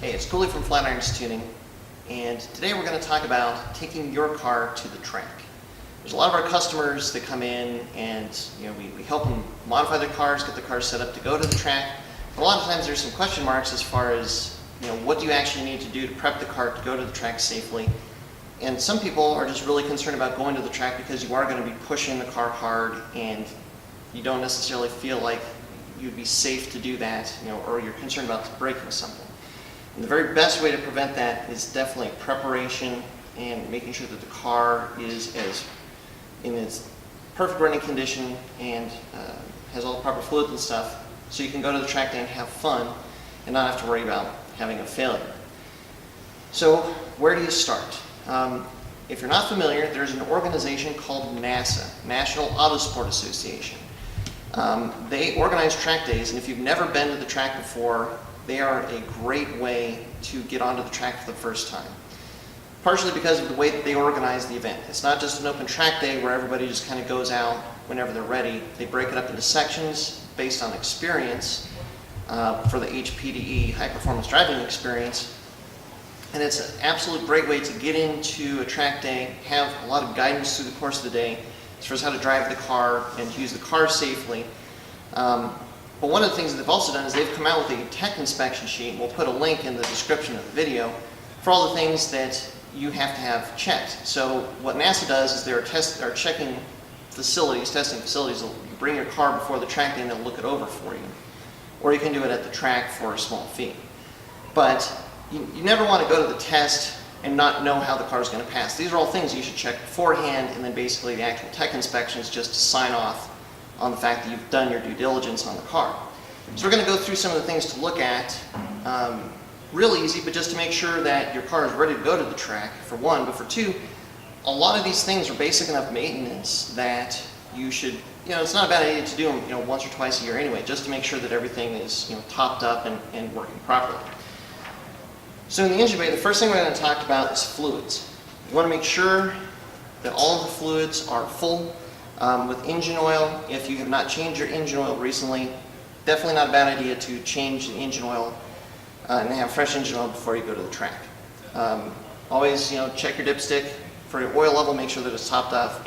Hey, it's Coolant from Flatirons Tuning, and today we're going to talk about taking your car to the track. There's a lot of our customers that come in and we help them modify their cars, get the cars set up to go to the track. But a lot of times there's some question marks as far as what do you actually need to do to prep the car to go to the track safely. And some people are just really concerned about going to the track because you are going to be pushing the car hard and you don't necessarily feel like you'd be safe to do that, or you're concerned about breaking something. And the very best way to prevent that is definitely preparation and making sure that the car is in its perfect running condition and has all the proper fluids and stuff, so you can go to the track day and have fun and not have to worry about having a failure. So where do you start? If you're not familiar, there's an organization called NASA, National Autosport Association. They organize track days, and if you've never been to the track before, they are a great way to get onto the track for the first time. Partially because of the way that they organize the event. It's not just an open track day where everybody just kind of goes out whenever they're ready. They break it up into sections based on experience for the HPDE, High Performance Driving Experience. And it's an absolute great way to get into a track day, have a lot of guidance through the course of the day as far as how to drive the car and use the car safely. But one of the things that they've also done is they've come out with a tech inspection sheet. We'll put a link in the description of the video for all the things that you have to have checked. So what NASA does is they're checking facilities, testing facilities. You bring your car before the track day and they'll look it over for you. Or you can do it at the track for a small fee. But you never want to go to the test and not know how the car is going to pass. These are all things you should check beforehand, and then basically the actual tech inspection is just to sign off on the fact that you've done your due diligence on the car. So we're going to go through some of the things to look at. Real easy, but just to make sure that your car is ready to go to the track, for one. But for two, a lot of these things are basic enough maintenance that you should, it's not a bad idea to do them once or twice a year anyway, just to make sure that everything is topped up and working properly. So in the engine bay, the first thing we're going to talk about is fluids. You want to make sure that all of the fluids are full. With engine oil, if you have not changed your engine oil recently, definitely not a bad idea to change the engine oil and have fresh engine oil before you go to the track. Always check your dipstick for your oil level, make sure that it's topped off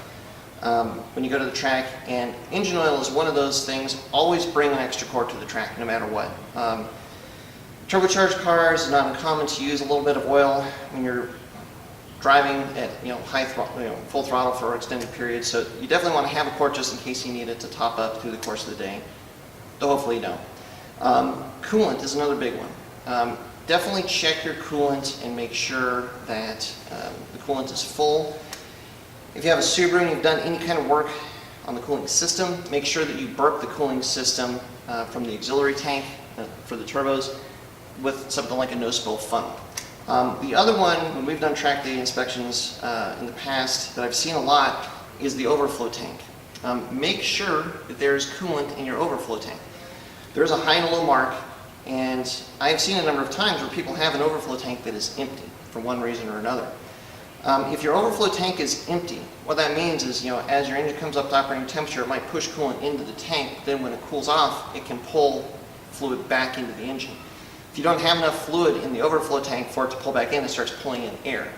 when you go to the track. And engine oil is one of those things. Always bring an extra quart to the track, no matter what. Turbocharged cars, it's not uncommon to use a little bit of oil when you're driving at full throttle for extended periods. So you definitely want to have a quart just in case you need it to top up through the course of the day. Though hopefully you don't. Coolant is another big one. Definitely check your coolant and make sure that the coolant is full. If you have a Subaru and you've done any kind of work on the cooling system, make sure that you burp the cooling system from the auxiliary tank for the turbos with something like a no-spill funnel. The other one, when we've done track day inspections in the past that I've seen a lot, is the overflow tank. Make sure that there's coolant in your overflow tank. There's a high and a low mark, and I've seen a number of times where people have an overflow tank that is empty for one reason or another. If your overflow tank is empty, what that means is, as your engine comes up to operating temperature, it might push coolant into the tank, but then when it cools off, it can pull fluid back into the engine. If you don't have enough fluid in the overflow tank for it to pull back in, it starts pulling in air.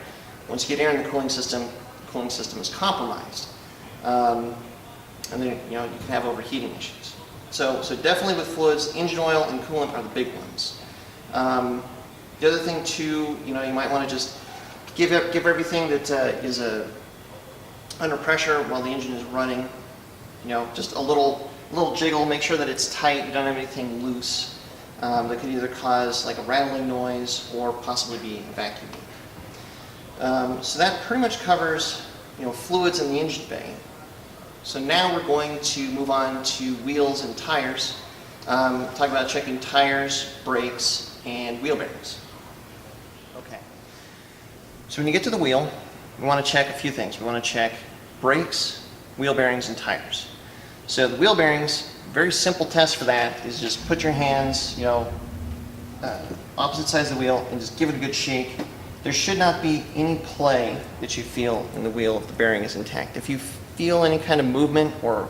Once you get air in the cooling system is compromised. And then you can have overheating issues. So definitely with fluids, engine oil and coolant are the big ones. The other thing too, you might want to just give everything that is under pressure while the engine is running. Just a little jiggle, make sure that it's tight, you don't have anything loose. That could either cause like a rattling noise or possibly be a vacuum leak. So that pretty much covers fluids in the engine bay. So now we're going to move on to wheels and tires. Talk about checking tires, brakes, and wheel bearings. Okay. So when you get to the wheel, we want to check a few things. We want to check brakes, wheel bearings, and tires. So the wheel bearings, very simple test for that is just put your hands, opposite sides of the wheel and just give it a good shake. There should not be any play that you feel in the wheel if the bearing is intact. If you feel any kind of movement or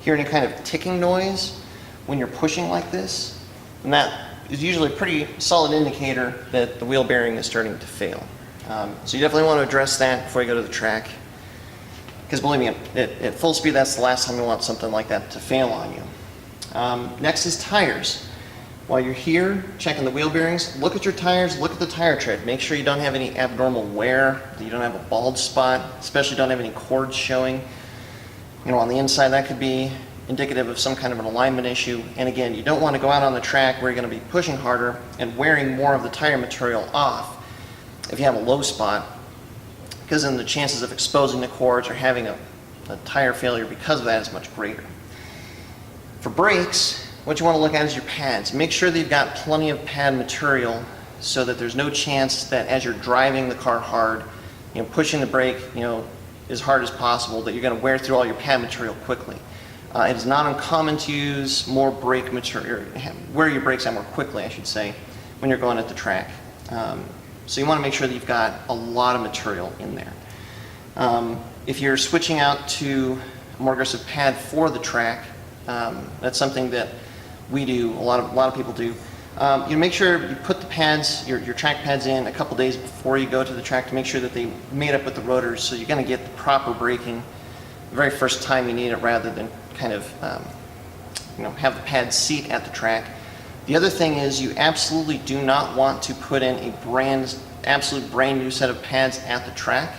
hear any kind of ticking noise when you're pushing like this, then that is usually a pretty solid indicator that the wheel bearing is starting to fail. So you definitely want to address that before you go to the track, because believe me, at full speed, that's the last time you want something like that to fail on you. Next is tires. While you're here checking the wheel bearings, look at your tires, look at the tire tread. Make sure you don't have any abnormal wear, that you don't have a bald spot, especially don't have any cords showing. You know, on the inside, that could be indicative of some kind of an alignment issue. And again, you don't want to go out on the track where you're going to be pushing harder and wearing more of the tire material off if you have a low spot, because then the chances of exposing the cords or having a tire failure because of that is much greater. For brakes, what you want to look at is your pads. Make sure that you've got plenty of pad material so that there's no chance that as you're driving the car hard, you know, pushing the brake, you know, as hard as possible, that you're going to wear through all your pad material quickly. It is not uncommon to use more brake material, wear your brakes out more quickly, I should say, when you're going at the track. So you want to make sure that you've got a lot of material in there. If you're switching out to a more aggressive pad for the track, that's something that we do, a lot of people do. You make sure you put the pads, your track pads in a couple days before you go to the track to make sure that they made up with the rotors, so you're going to get the proper braking the very first time you need it, rather than kind of have the pad seat at the track. The other thing is, you absolutely do not want to put in a absolute brand new set of pads at the track.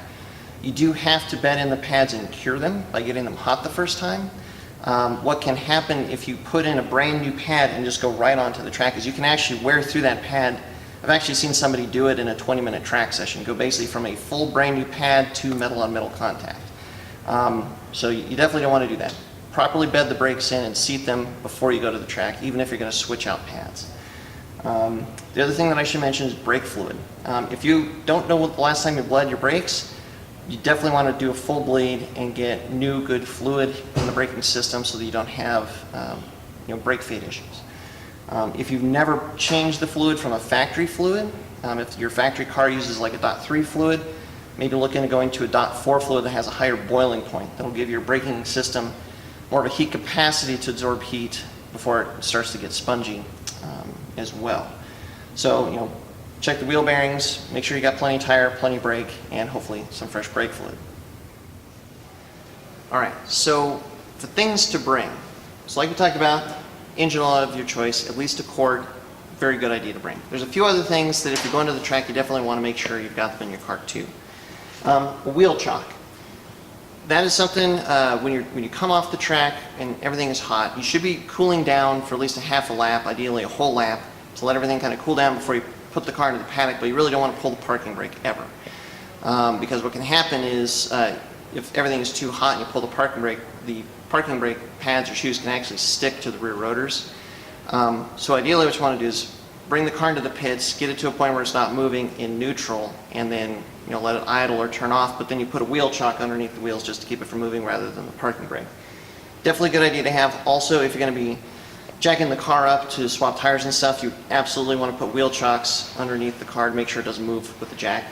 You do have to bed in the pads and cure them by getting them hot the first time. What can happen if you put in a brand new pad and just go right onto the track is you can actually wear through that pad. I've actually seen somebody do it in a 20-minute track session, go basically from a full brand new pad to metal on metal contact. So you definitely don't want to do that. Properly bed the brakes in and seat them before you go to the track, even if you're going to switch out pads. The other thing that I should mention is brake fluid. If you don't know what the last time you bled your brakes, you definitely want to do a full bleed and get new good fluid in the braking system so that you don't have brake fade issues. If you've never changed the fluid from a factory fluid, if your factory car uses like a .3 fluid, maybe look into going to a .4 fluid that has a higher boiling point. That'll give your braking system more of a heat capacity to absorb heat before it starts to get spongy as well. So, check the wheel bearings, make sure you got plenty of tire, plenty of brake, and hopefully some fresh brake fluid. Alright, so for things to bring, so like we talked about, engine oil of your choice, at least a quart, very good idea to bring. There's a few other things that if you're going to the track, you definitely want to make sure you've got them in your car too. Wheel chock. That is something when you come off the track and everything is hot, you should be cooling down for at least a half a lap, ideally a whole lap, to let everything kind of cool down before you put the car into the paddock, but you really don't want to pull the parking brake ever. Because what can happen is if everything is too hot and you pull the parking brake pads or shoes can actually stick to the rear rotors. So ideally what you want to do is bring the car into the pits, get it to a point where it's not moving in neutral, and then let it idle or turn off, but then you put a wheel chock underneath the wheels just to keep it from moving rather than the parking brake. Definitely a good idea to have. Also, if you're going to be jacking the car up to swap tires and stuff, you absolutely want to put wheel chocks underneath the car to make sure it doesn't move with the jack.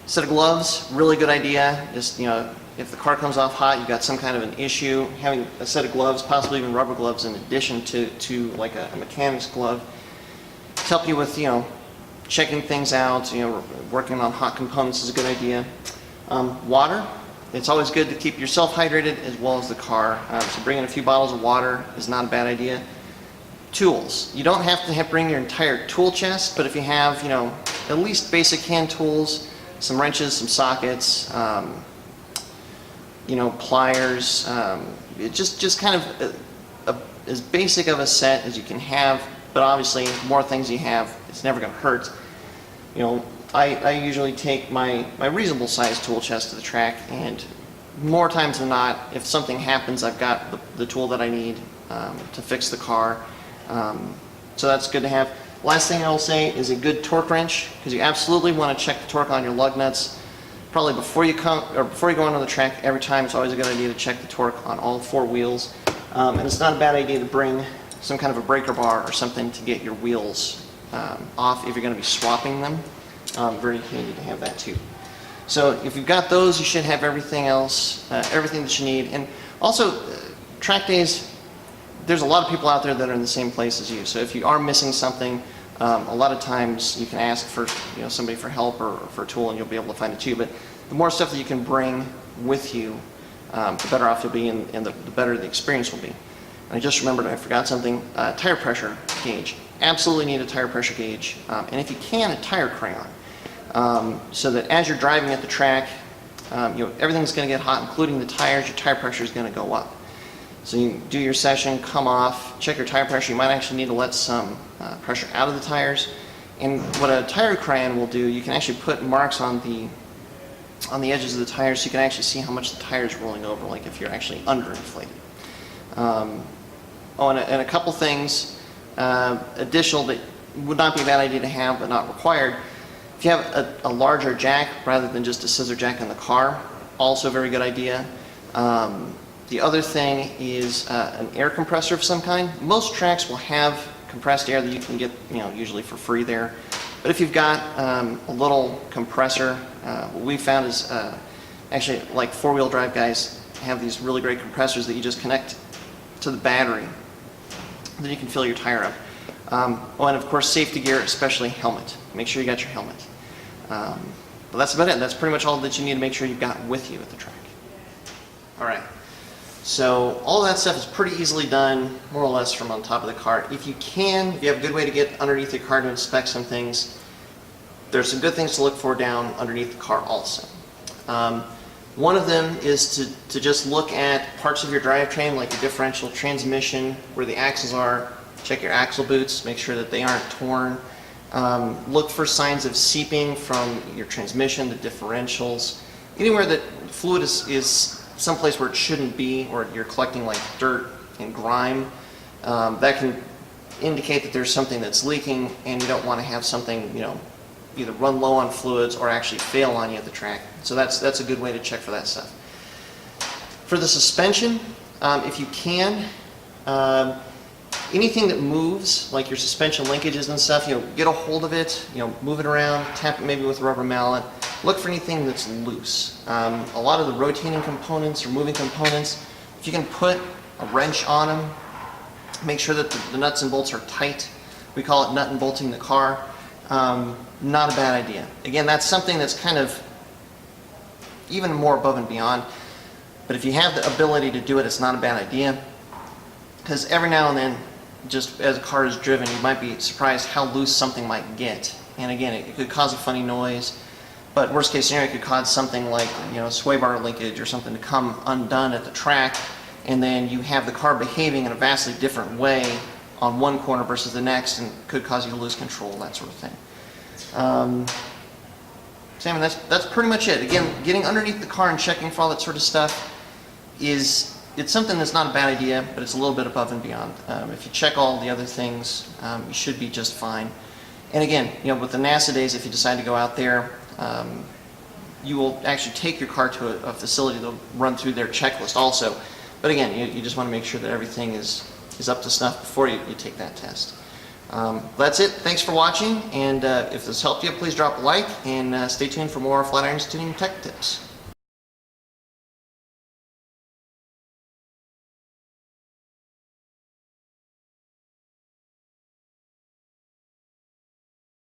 Set of gloves, really good idea. Just, if the car comes off hot, you've got some kind of an issue, having a set of gloves, possibly even rubber gloves in addition to like a mechanic's glove, to help you with, checking things out, working on hot components is a good idea. Water. It's always good to keep yourself hydrated as well as the car. So bringing a few bottles of water is not a bad idea. Tools. You don't have to bring your entire tool chest, but if you have, at least basic hand tools, some wrenches, some sockets, pliers, just kind of as basic of a set as you can have, but obviously more things you have, it's never going to hurt. I usually take my reasonable sized tool chest to the track, and more times than not, if something happens, I've got the tool that I need to fix the car. So that's good to have. Last thing I'll say is a good torque wrench, because you absolutely want to check the torque on your lug nuts. Probably before you go onto the track, every time it's always a good idea to check the torque on all four wheels. And it's not a bad idea to bring some kind of a breaker bar or something to get your wheels off if you're going to be swapping them. Very handy to have that too. So if you've got those, you should have everything else, everything that you need. And also, track days, there's a lot of people out there that are in the same place as you. So if you are missing something, a lot of times you can ask for somebody for help or for a tool, and you'll be able to find it too. But the more stuff that you can bring with you, the better off you'll be, and the better the experience will be. And I just remembered I forgot something. Tire pressure gauge. Absolutely need a tire pressure gauge, and if you can, a tire crayon, so that as you're driving at the track, everything's going to get hot, including the tires. Your tire pressure is going to go up. So you do your session, come off, check your tire pressure. You might actually need to let some pressure out of the tires. And what a tire crayon will do, you can actually put marks on the edges of the tires, so you can actually see how much the tire is rolling over, like if you're actually underinflated. And a couple things additional that would not be a bad idea to have, but not required. If you have a larger jack rather than just a scissor jack in the car, also a very good idea. The other thing is an air compressor of some kind. Most tracks will have compressed air that you can get, usually for free there. But if you've got a little compressor, what we found is actually, like four-wheel drive guys have these really great compressors that you just connect to the battery. Then you can fill your tire up. And of course, safety gear, especially helmet. Make sure you got your helmet. But that's about it. That's pretty much all that you need to make sure you've got with you at the track. All right. So all that stuff is pretty easily done, more or less, from on top of the car. If you have a good way to get underneath the car to inspect some things, there's some good things to look for down underneath the car also. One of them is to just look at parts of your drivetrain, like your differential, transmission, where the axles are. Check your axle boots, make sure that they aren't torn. Look for signs of seeping from your transmission, the differentials. Anywhere that fluid is someplace where it shouldn't be, or you're collecting like dirt and grime, that can indicate that there's something that's leaking, and you don't want to have something, either run low on fluids or actually fail on you at the track. So that's a good way to check for that stuff. For the suspension, if you can, anything that moves, like your suspension linkages and stuff, get a hold of it, move it around, tap it maybe with a rubber mallet. Look for anything that's loose. A lot of the rotating components or moving components, if you can put a wrench on them, make sure that the nuts and bolts are tight. We call it nut and bolting the car. Not a bad idea. Again, that's something that's kind of even more above and beyond. But if you have the ability to do it, it's not a bad idea. Because every now and then, just as a car is driven, you might be surprised how loose something might get. And again, it could cause a funny noise. But worst case scenario, it could cause something like sway bar linkage or something to come undone at the track, and then you have the car behaving in a vastly different way on one corner versus the next, and could cause you to lose control, that sort of thing. So that's pretty much it. Again, getting underneath the car and checking for all that sort of stuff it's something that's not a bad idea, but it's a little bit above and beyond. If you check all the other things, you should be just fine. And again, with the NASA days, if you decide to go out there, you will actually take your car to a facility that'll run through their checklist also. But again, you just want to make sure that everything is up to snuff before you take that test. That's it. Thanks for watching, and if this helped you, please drop a like, and stay tuned for more Flatirons Tuning Tech Tips.